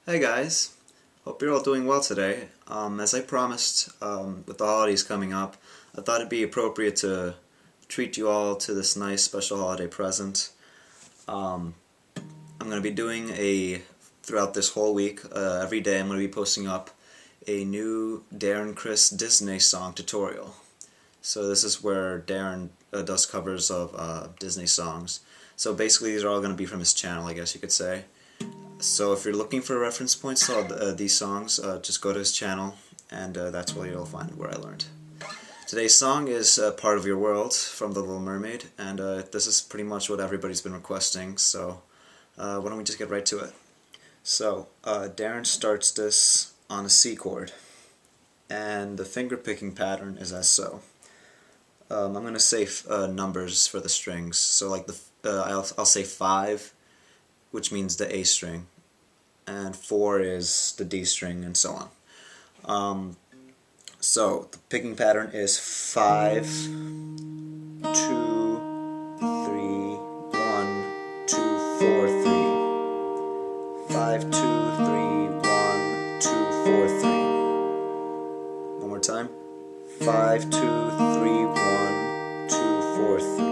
Hey guys, hope you're all doing well today. As I promised, with the holidays coming up, I thought it'd be appropriate to treat you all to this nice special holiday present. I'm going to be doing throughout this whole week, every day I'm going to be posting up a new Darren Criss Disney song tutorial. So this is where Darren does covers of Disney songs. So basically these are all going to be from his channel, I guess you could say. So if you're looking for reference points to these songs, just go to his channel, and that's where you'll find where I learned. Today's song is Part of Your World from The Little Mermaid, and this is pretty much what everybody's been requesting, so why don't we just get right to it. So, Darren starts this on a C chord, and the finger picking pattern is as so. I'm going to say numbers for the strings, so like I'll say 5, which means the A string, and 4 is the D string, and so on. So the picking pattern is 5, 2, 3, 1, 2, 4, 3. 5, 2, 3, 1, 2, 4, 3. One more time. 5, 2, 3, 1, 2, 4, 3.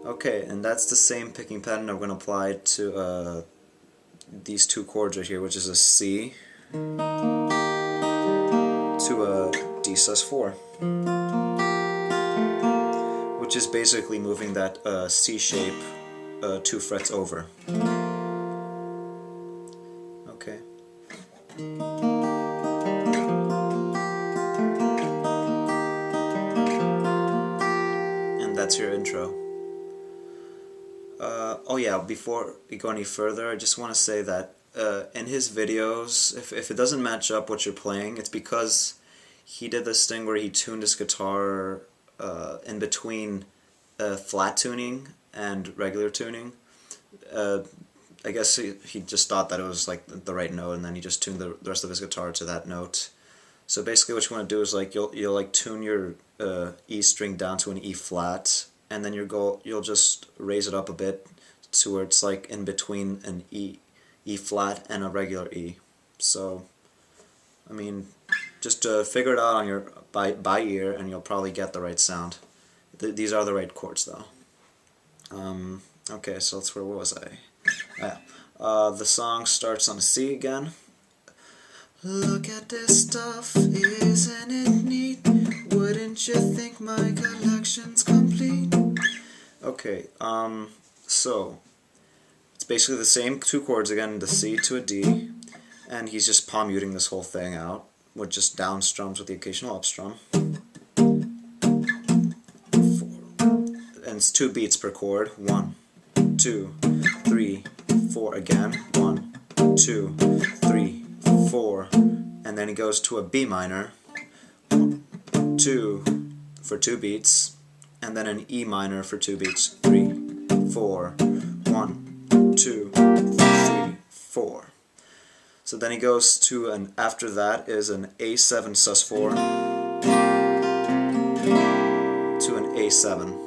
Okay, and that's the same picking pattern I'm going to apply to these two chords right here, which is a C to a D sus4, which is basically moving that C shape 2 frets over. Okay. And that's your intro. Oh yeah, before we go any further, I just want to say that in his videos, if it doesn't match up what you're playing, it's because he did this thing where he tuned his guitar in between flat tuning and regular tuning. I guess he just thought that it was like the right note, and then he just tuned the rest of his guitar to that note. So basically what you want to do is like you'll like tune your E string down to an E flat, and then you'll just raise it up a bit to where it's like in between an E flat and a regular E. So, I mean, just figure it out on your by ear, and you'll probably get the right sound. These are the right chords, though. Okay, so where was I? Yeah. The song starts on a C again. Look at this stuff, isn't it neat? Wouldn't you think my collection's complete? Okay, so it's basically the same two chords again, the C to a D, and he's just palm muting this whole thing out with just down strums with the occasional up strum. 4. And it's 2 beats per chord. 1, 2, 3, 4 again. 1, 2, 3, 4, and then he goes to a B minor. 1, 2 for 2 beats, and then an E minor for 2 beats. 3, 4, 1, 2, 3, 4. So then he goes to after that is an A7 sus4 to an A7.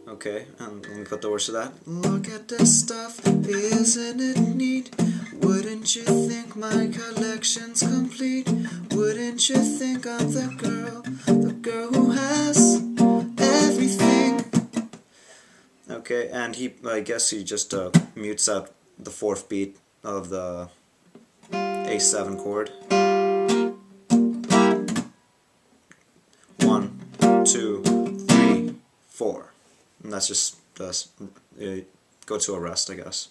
Okay, and let me put the words to that. Look at this stuff, isn't it neat? Wouldn't you think my collection's complete? Wouldn't you think I'm the girl who has everything? Okay, and I guess he just mutes out the 4th beat of the A7 chord. 1, 2, 3, 4. And that's just go to a rest, I guess.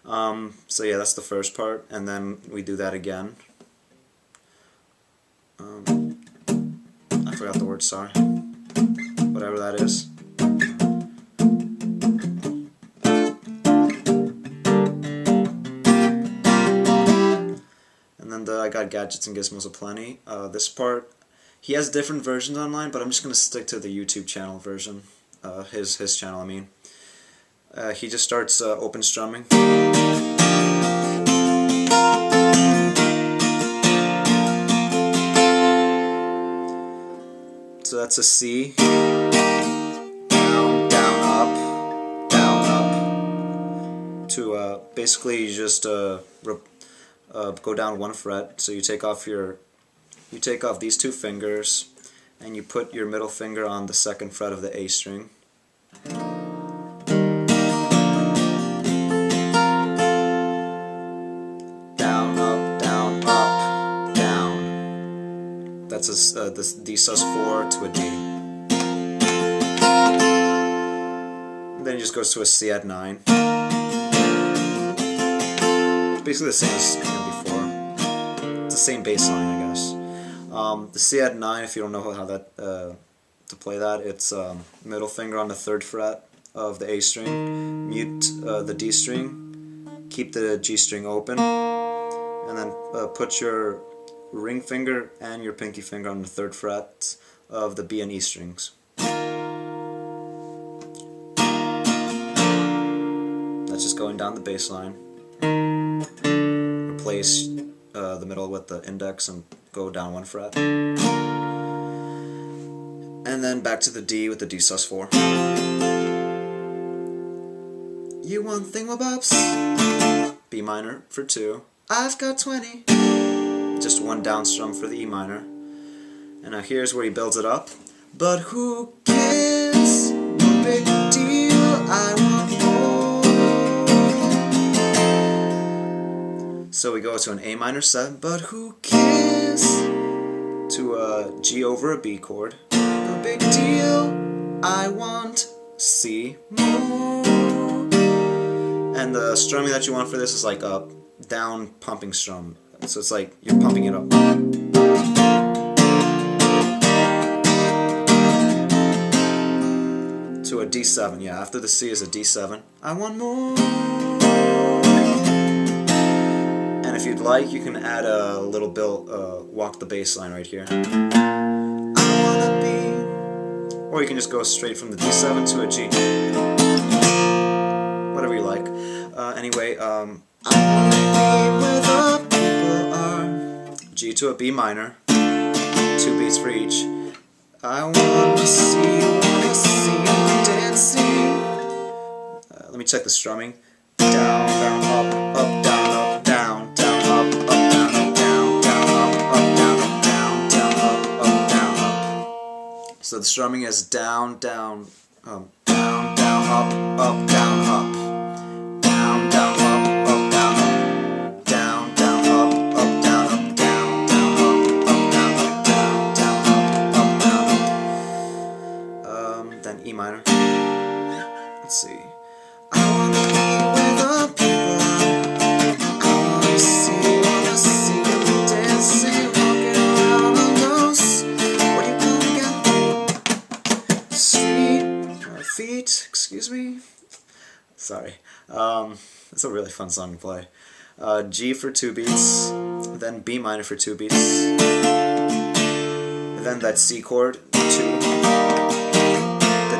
So yeah, that's the first part, and then we do that again. I forgot the word, sorry. Whatever that is. And then I got gadgets and gizmos aplenty. This part, he has different versions online, but I'm just going to stick to the YouTube channel version. His channel, I mean. He just starts open strumming. So that's a C. Down, down, up, to basically you just go down 1 fret. So you take off these 2 fingers and you put your middle finger on the 2nd fret of the A string. Down, up, down, up, down. That's this D sus4 to a D. And then it just goes to a C add 9. It's basically the same as before. It's the same bass line, I guess. The C add 9, if you don't know how that to play that, it's middle finger on the 3rd fret of the A string, mute the D string, keep the G string open, and then put your ring finger and your pinky finger on the 3rd fret of the B and E strings. That's just going down the bass line. Replace the middle with the index and go down 1 fret. And then back to the D with the D sus4. You want thingamabobs? B minor for 2. I've got 20. Just 1 down strum for the E minor. And now here's where he builds it up. But who cares? No big deal. I want more. So we go to an A minor 7. But who cares? To a G over a B chord. No big deal. I want C more. And the strumming that you want for this is like a down pumping strum. So it's like you're pumping it up. To a D7, yeah, after the C is a D7. I want more. And if you'd like, you can add a little bit, walk the bass line right here. I wanna be. Or you can just go straight from the D7 to a G. Whatever you like. Anyway, I wanna be where the people are. G to a B minor, 2 beats for each. I wanna see you dancing. Let me check the strumming. Down, down, up, up, down, up, down, down, up, up, down, up, down, down, up, up, down, up, down, down, up, up, down, up. So the strumming is down, down, down, down, up, up, down, up. E minor. Let's see. I wanna be where the people are. I wanna see you dancing, walking around on those. What do you call again? Street feet. Excuse me. Sorry. It's a really fun song to play. G for 2 beats, then B minor for 2 beats, and then that C chord 2.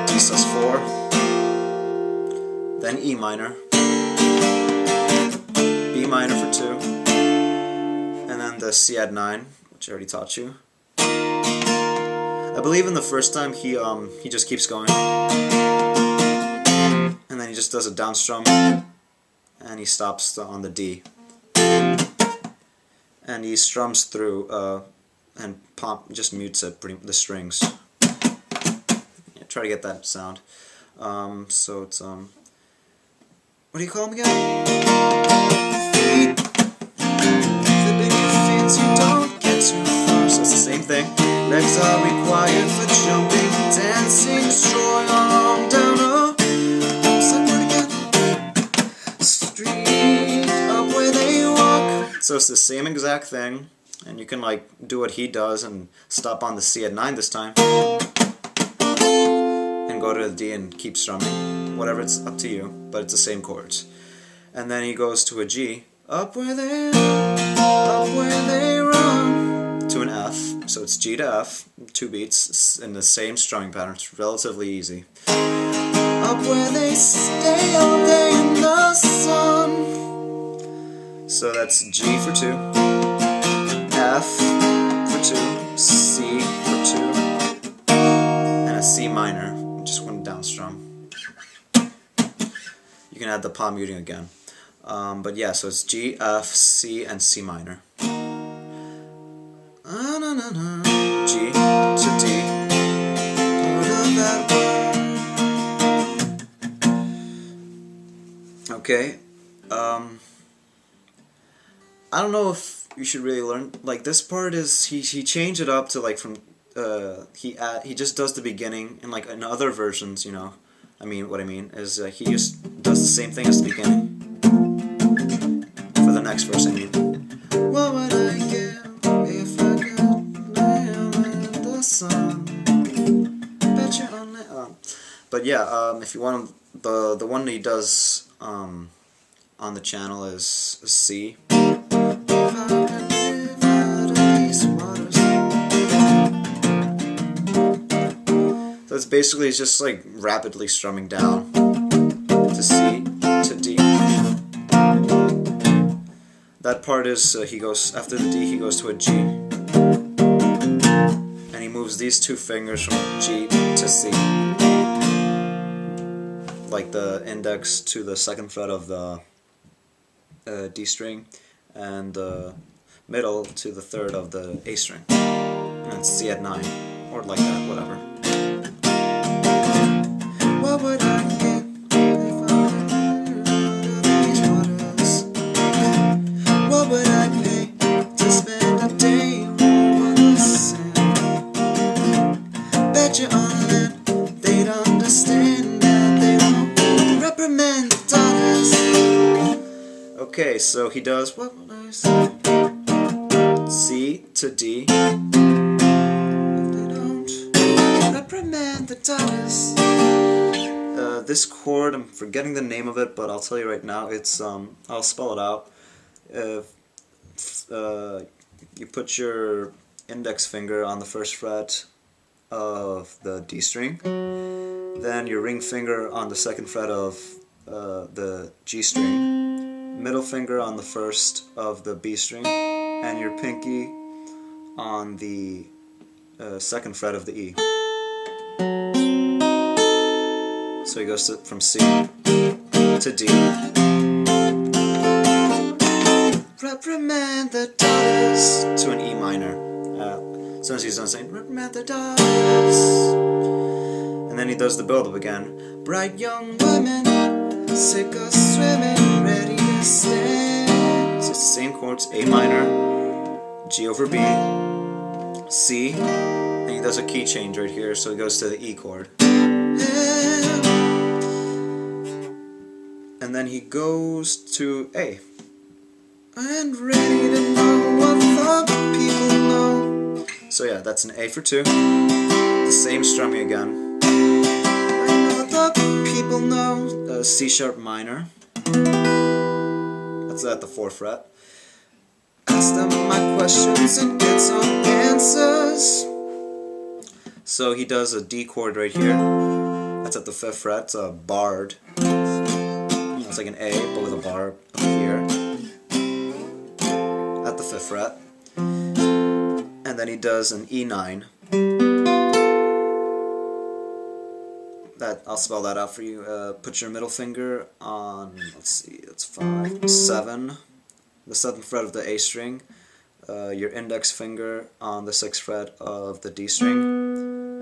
D sus4, then E minor, B minor for 2, and then the C add 9, which I already taught you. I believe in the first time he just keeps going, and then he just does a down strum, and he stops on the D, and he strums through and just mutes it, the strings. Try to get that sound. So it's what do you call them again? Feet. The bigger feet you don't get too far. So it's the same thing. Legs are required for jumping, dancing, strolling along down a street up where they walk. So it's the same exact thing, and you can like do what he does and stop on the C at 9 this time. Go to the D and keep strumming, whatever, it's up to you, but it's the same chords. And then he goes to a G, up where they run, to an F, so it's G to F, 2 beats, it's in the same strumming pattern, it's relatively easy. Up where they stay all day in the sun. So that's G for 2, F for 2, C for 2, and a C minor. Just one down strum. You can add the palm muting again. But yeah, so it's G, F, C, and C minor. G to D. Part of that word. Okay. I don't know if you should really learn, like, this part is, he changed it up to, like, from, he just does the beginning, and, like, in other versions, you know, what I mean is, he just does the same thing as the beginning, for the next verse, I mean. What would I give if I could live in the sun? Bet you only, but yeah, if you want, the one that he does, on the channel is C. So it's basically just like rapidly strumming down to C to D. That part is he goes after the D, he goes to a G, and he moves these two fingers from G to C, like the index to the second fret of the D string, and the middle to the third of the A string, and it's C at 9, or like that, whatever. What would I get if I lived under these waters? What would I pay to spend a day on the sand? Bet you on land they'd understand that they won't reprimand the daughters. Okay, so he does, what would I say? C to D. If they don't reprimand the daughters. This chord, I'm forgetting the name of it, but I'll tell you right now, it's, I'll spell it out. You put your index finger on the first fret of the D string, then your ring finger on the second fret of the G string, middle finger on the first of the B string, and your pinky on the second fret of the E. So he goes from C to D. Reprimand the daughters to an E minor. As soon as he's done saying, reprimand the daughters. And then he does the build-up again. Bright young women, sick of swimming, ready to stand. So it's the same chords, A minor, G over B, C, and he does a key change right here, so he goes to the E chord. And then he goes to A. And ready to know what the people know. So yeah, that's an A for 2. The same strumming again. I know the people know. C sharp minor. That's at the 4th fret. Ask them my questions and get some answers. So he does a D chord right here. That's at the 5th fret. It's a barred. It's like an A, but with a bar up here at the 5th fret. And then he does an E9. That I'll spell that out for you. Put your middle finger on, let's see, that's 5, 7, the 7th fret of the A string. Your index finger on the 6th fret of the D string,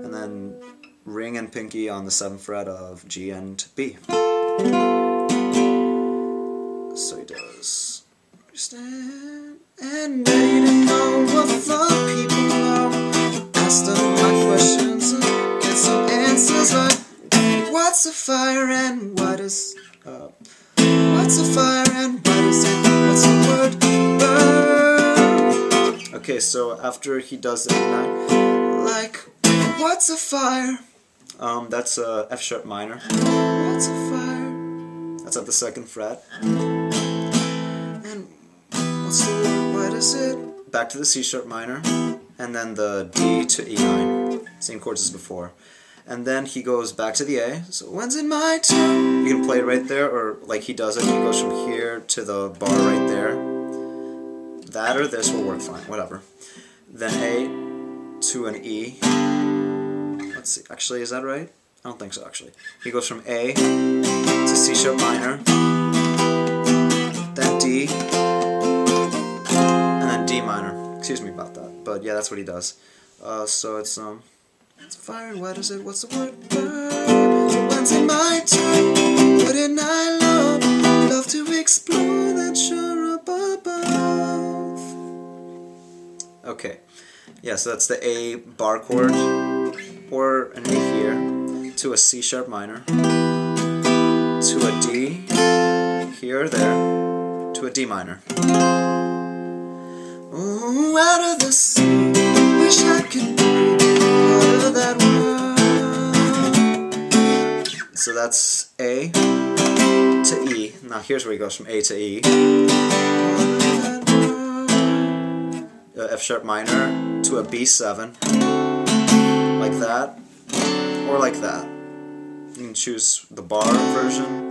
and then ring and pinky on the 7th fret of G and B. So he does stand and ready to know what the people know. Ask them my questions and get some answers like, what's a fire and what is what's a fire and what is it? What's the word? Burn. Okay, so after he does the E9, like, what's a fire? That's a F sharp minor. What's a fire? That's at the 2nd fret. And what's the word? What is it? Back to the C sharp minor, and then the D to E9. Same chords as before. And then he goes back to the A. So when's it my turn? You can play it right there, or like he does it, he goes from here to the bar right there. That or this will work fine, whatever. Then A to an E. Let's see, actually, is that right? I don't think so, actually. He goes from A to C sharp minor. but yeah, that's what he does. So it's fire. What is it? What's the word? When's it my turn? Wouldn't I love to explore that shore up above? Okay, yeah, so that's the A bar chord, or an A here, to a C sharp minor, to a D here or there, to a D minor. Ooh, out of the sea, wish I could be part of that world. So that's A to E. Now here's where he goes from A to E. F sharp minor to a B7, like that, or like that. You can choose the bar version,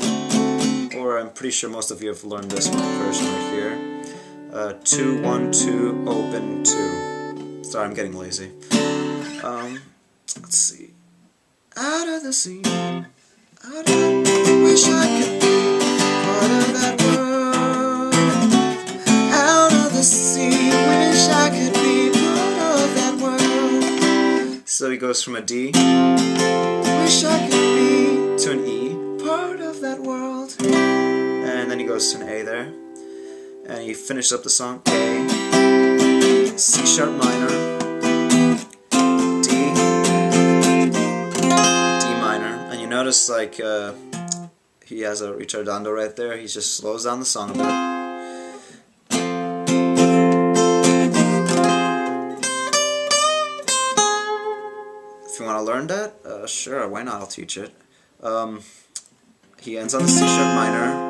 or I'm pretty sure most of you have learned this version right here. 2, 1, 2, open 2. Sorry, I'm getting lazy. Let's see. Out of the sea, out of wish I could be part of that world. Out of the sea, wish I could be part of that world. So he goes from a D, wish I could be, to an E, part of that world. And then he goes to an A there. And he finishes up the song A, C sharp minor, D, D minor. And you notice like he has a ritardando right there. He just slows down the song a bit. If you want to learn that, sure, why not? I'll teach it. He ends on the C sharp minor.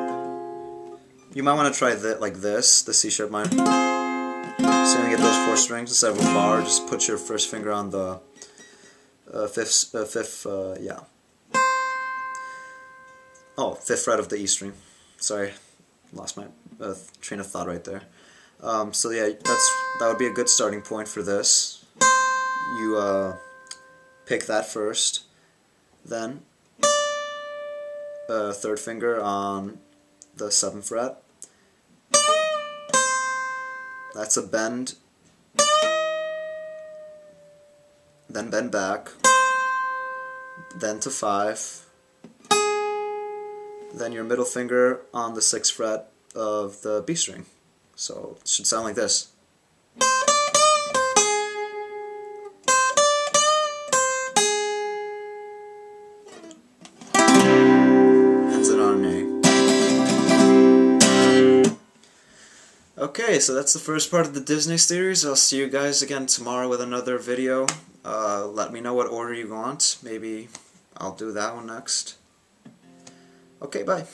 You might want to try that like this, the C sharp minor. So you're going to get those 4 strings instead of a bar. Just put your first finger on the fifth fret of the E string. Sorry, lost my train of thought right there. So yeah, that would be a good starting point for this. You pick that first, then third finger on the 7th fret. That's a bend, then bend back, then to 5, then your middle finger on the 6th fret of the B string. So it should sound like this. Ends it on an A. Okay, so that's the first part of the Disney series. I'll see you guys again tomorrow with another video. Let me know what order you want. Maybe I'll do that one next. Okay, bye.